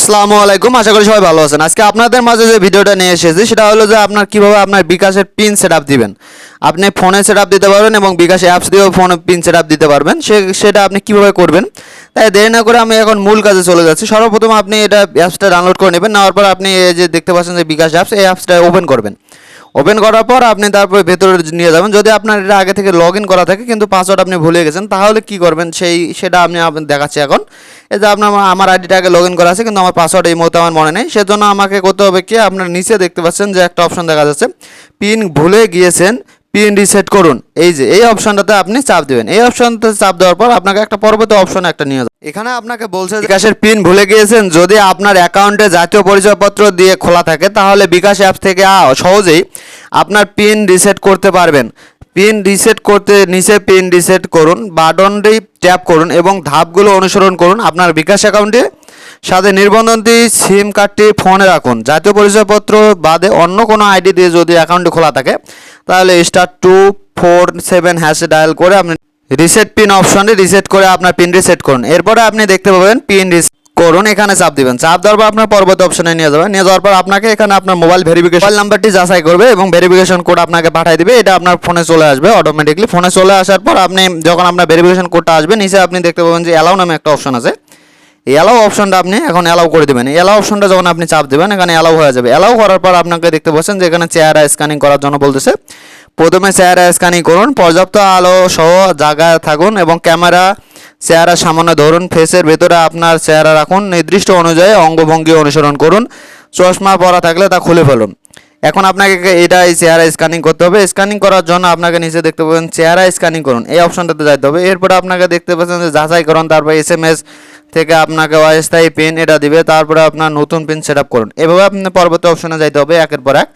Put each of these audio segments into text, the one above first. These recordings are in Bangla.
আসসালামু আলাইকুম, আশা করি সবাই ভালো আছেন। আজকে আপনাদের মাঝে যে ভিডিওটা নিয়ে এসেছি সেটা হলো যে আপনার কিভাবে আপনার বিকাশের পিন সেটআপ দিবেন। আপনি ফোনে সেটআপ দিতে পারবেন এবং বিকাশ অ্যাপস দিয়েও ফোনে পিন সেটআপ দিতে পারবেন। সেটা আপনি কিভাবে করবেন, তাই দেরি না করে আমি এখন মূল কাজে চলে যাচ্ছি। সর্বপ্রথম আপনি এটা অ্যাপসটা ডাউনলোড করে নেবেন। নেওয়ার পর আপনি এই যে দেখতে পাচ্ছেন যে বিকাশ অ্যাপস, এই অ্যাপসটা ওপেন করবেন। ওপেন করার পর আপনি তারপরে ভেতরে নিয়ে যাবেন। যদি আপনার এটা আগে থেকে লগ ইন করা থাকে কিন্তু পাসওয়ার্ড আপনি ভুলে গেছেন, তাহলে কি করবেন সেটা আমি দেখাচ্ছি এখন। এই যে আপনার আমার আইডিটা আগে লগ ইন করা আছে কিন্তু আমার পাসওয়ার্ড এই মুহূর্তে আমার মনে নেই। সেজন্য আমাকে করতে হবে কি, আপনার নিচে দেখতে পাচ্ছেন যে একটা অপশন দেখা যাচ্ছে, পিন ভুলে গিয়েছেন, পিন রিসেট করুন। এই যে এই অপশনটাতে আপনি চাপ দেবেন। এই অপশনটাতে চাপ দেওয়ার পর আপনাকে একটা পরবর্তী অপশন একটা নিয়ে যাবে। এখানে আপনাকে বলছে বিকাশের পিন ভুলে গিয়েছেন। যদি আপনার অ্যাকাউন্টে জাতীয় পরিচয়পত্র দিয়ে খোলা থাকে তাহলে বিকাশ অ্যাপ থেকে সহজেই আপনার পিন রিসেট করতে পারবেন। পিন রিসেট করতে নিচে পিন রিসেট করুন বাটনটি ট্যাপ করুন এবং ধাপগুলো অনুসরণ করুন। আপনার বিকাশ অ্যাকাউন্টে সাথে নিবন্ধনটি সিম কার্ডটি ফোনে রাখুন। জাতীয় পরিচয়পত্র বাদে অন্য কোনো আইডি দিয়ে যদি অ্যাকাউন্টটি খোলা থাকে তাহলে *247# ডায়াল করে আপনি রিসেট পিন অপশনে রিসেট করে আপনার পিন রিসেট করুন। এরপরে আপনি দেখতে পাবেন পিন রিসেট করুন, এখানে চাপ দিবেন। চাপ দেওয়ার পর আপনার পরবর্তী অপশনে নিয়ে যাবেন। নিয়ে যাওয়ার পর আপনাকে এখানে আপনার মোবাইল নাম্বারটি যাচাই করবে এবং ভেরিফিকেশন কোড আপনাকে পাঠিয়ে দিবে। এটা আপনার ফোনে চলে আসবে অটোমেটিকলি। ফোনে চলে আসার পর আপনি যখন আপনার ভেরিফিকেশন কোডটা আসবে, নিচে আপনি দেখতে পাবেন যে অ্যালাউ নামে একটা অপশন আছে। এই অ্যালাউ অপশনটা আপনি এখন অ্যালাউ করে দেবেন। এই অ্যালাউ অপশনটা যখন আপনি চাপ দেবেন এখানে অ্যালাউ হয়ে যাবে। অ্যালাউ করার পর আপনাকে দেখতে পাচ্ছেন যে এখানে চেহারা স্ক্যানিং করার জন্য বলতেছে। প্রথমে চেহারা স্ক্যানিং করুন, পর্যাপ্ত আলো সহ জায়গায় থাকুন এবং ক্যামেরা চেহারা সামান্য ধরুন, ফেসের ভেতরে আপনার চেহারা রাখুন, নির্দিষ্ট অনুযায়ী অঙ্গভঙ্গি অনুসরণ করুন, চশমা পরা থাকলে তা খুলে ফেলুন। এখন আপনাকে এই চেহারা স্ক্যানিং করতে হবে। স্ক্যানিং করার জন্য আপনাকে নিচে দেখতে পাবেন চেহারা স্ক্যানিং করুন, এই অপশনটাতে যাইতে হবে। এরপরে আপনাকে দেখতে পাচ্ছেন যে যাচাই করুন, তারপর SMS থেকে আপনাকে অস্থায়ী পিন এটা দিবে, তারপরে আপনার নতুন পিন সেট আপ করুন। এভাবে আপনি পরবর্তী অপশনে যাইতে হবে একের পর এক।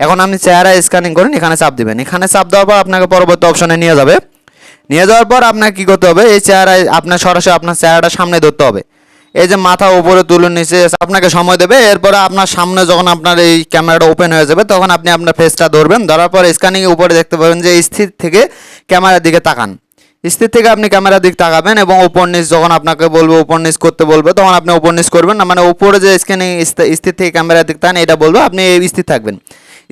এখন আপনি চেহারা স্ক্যানিং করুন, এখানে চাপ দিবেন। এখানে চাপ দেওয়ার পর আপনাকে পরবর্তী অপশনে নিয়ে যাবে। নিয়ে যাওয়ার পর আপনাকে কী করতে হবে, এই চেহারায় আপনার সরাসরি আপনার চেহারাটা সামনে ধরতে হবে। এই যে মাথা উপরে তুলুন, নিচে আপনাকে সময় দেবে। এরপরে আপনার সামনে যখন আপনার এই ক্যামেরাটা ওপেন হয়ে যাবে তখন আপনি আপনার ফেসটা ধরবেন। ধরার পর স্ক্যানিংয়ের উপরে দেখতে পাবেন যে স্থির থেকে ক্যামেরার দিকে তাকান। স্থির থেকে আপনি ক্যামেরার দিক তাকাবেন এবং উপর নিচ যখন আপনাকে বলবে উপর নিচ করতে বলবে তখন আপনি উপর নিচ করবেন না, মানে উপরে যে স্ক্যানিং স্থির থেকে ক্যামেরার দিক তাকান এটা বলবে, আপনি স্থির থাকবেন।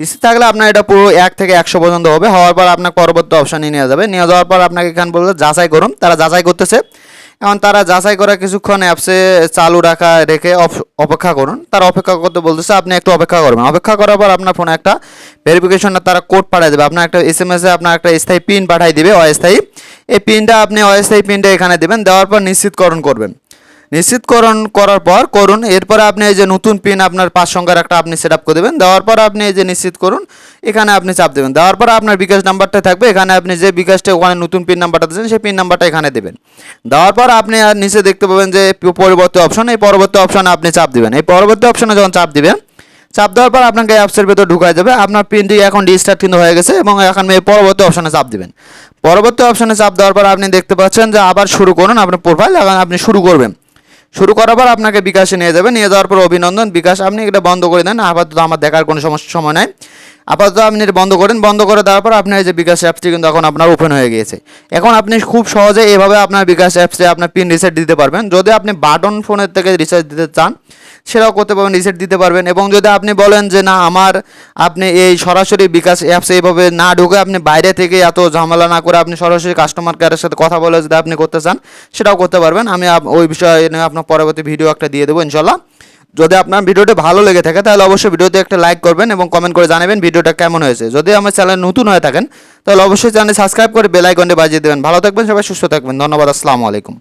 স্থির থাকলে আপনার এটা পুরো 1 থেকে 100 পর্যন্ত হবে। হওয়ার পর আপনার পরবর্তী অপশানে নিয়ে যাবে। নিয়ে যাওয়ার পর আপনাকে এখানে বলবে যাচাই করুন। তারা যাচাই করতেছে। এখন তারা যাচাই করে কিছুক্ষণ অ্যাপসে চালু রেখে অপেক্ষা করুন। তারা অপেক্ষা করতে বলতেছে, আপনি একটু অপেক্ষা করবেন। অপেক্ষা করার পর আপনার ফোনে একটা ভেরিফিকেশনের তারা কোড পাঠিয়ে দেবে। আপনার একটা SMS-এ আপনার একটা স্থায়ী পিন পাঠিয়ে দিবে, অস্থায়ী। এই পিনটা আপনি অস্থায়ী পিনটা এখানে দেবেন। দেওয়ার পর নিশ্চিতকরণ করবেন। নিশ্চিতকরণ করার পর করুন। এরপরে আপনি এই যে নতুন পিন আপনার 5 সংখ্যার একটা আপনি সেট আপ করে দেবেন। দেওয়ার পর আপনি এই যে নিশ্চিত করুন, এখানে আপনি চাপ দেবেন। দেওয়ার পর আপনার বিকাশ নাম্বারটা থাকবে। এখানে আপনি যে বিকাশটা ওখানে নতুন পিন নাম্বারটা দিয়েছেন সেই পিন নাম্বারটা এখানে দেবেন। দেওয়ার পর আপনি আর নিচে দেখতে পাবেন যে পরবর্তী অপশন, এই পরবর্তী অপশনে আপনি চাপ দেবেন। এই পরবর্তী অপশনে যখন চাপ দিবেন, চাপ দেওয়ার পর আপনাকে অ্যাপসের ভেতর ঢুকাই যাবে। আপনার পিনটি এখন রিস্টার্ট কিন্তু হয়ে গেছে এবং এখন পরবর্তী অপশনে চাপ দিবেন। পরবর্তী অপশনে চাপ দেওয়ার পর আপনি দেখতে পাচ্ছেন যে আবার শুরু করুন আপনার প্রোফাইল। এখন আপনি শুরু করবেন। শুরু করার পর আপনাকে বিকাশে নিয়ে যাবে। নিয়ে যাওয়ার পর অভিনন্দন বিকাশ, আপনি এটা বন্ধ করে দেন। আপাতত আমার দেখার কোনো সময় নাই। আপাতত আপনি এটা বন্ধ করেন। বন্ধ করে দেওয়ার পর আপনার এই যে বিকাশ অ্যাপসটি কিন্তু এখন আপনার ওপেন হয়ে গিয়েছে। এখন আপনি খুব সহজে এভাবে আপনার বিকাশ অ্যাপসে আপনার পিন রিসেট দিতে পারবেন। যদি আপনি বাটন ফোনের থেকে রিচার্জ দিতে চান সেটাও করতে পারবেন, রিসেট দিতে পারবেন। এবং যদি আপনি বলেন যে না আপনি এই সরাসরি বিকাশ অ্যাপসে এইভাবে না ঢুকে আপনি বাইরে থেকে এত ঝামেলা না করে আপনি সরাসরি কাস্টমার কেয়ারের সাথে কথা বলে যদি আপনি করতে চান সেটাও করতে পারবেন। আমি ওই বিষয়ে নিয়ে আপনার পরবর্তী ভিডিও একটা দিয়ে দেবো ইনশাল্লাহ। যদি আপনার ভিডিওটা ভালো লেগে থাকে তাহলে অবশ্যই ভিডিওতে একটা লাইক করবেন এবং কমেন্ট করে জানাবেন ভিডিওটা কেমন হয়েছে। যদি আমার চ্যানেল নতুন হয়ে থাকেন তাহলে অবশ্যই চ্যানেল সাবস্ক্রাইব করে বেল আইকনটি বাজিয়ে দেবেন। ভালো থাকবেন সবাই, সুস্থ থাকবেন। ধন্যবাদ। আসসালামু আলাইকুম।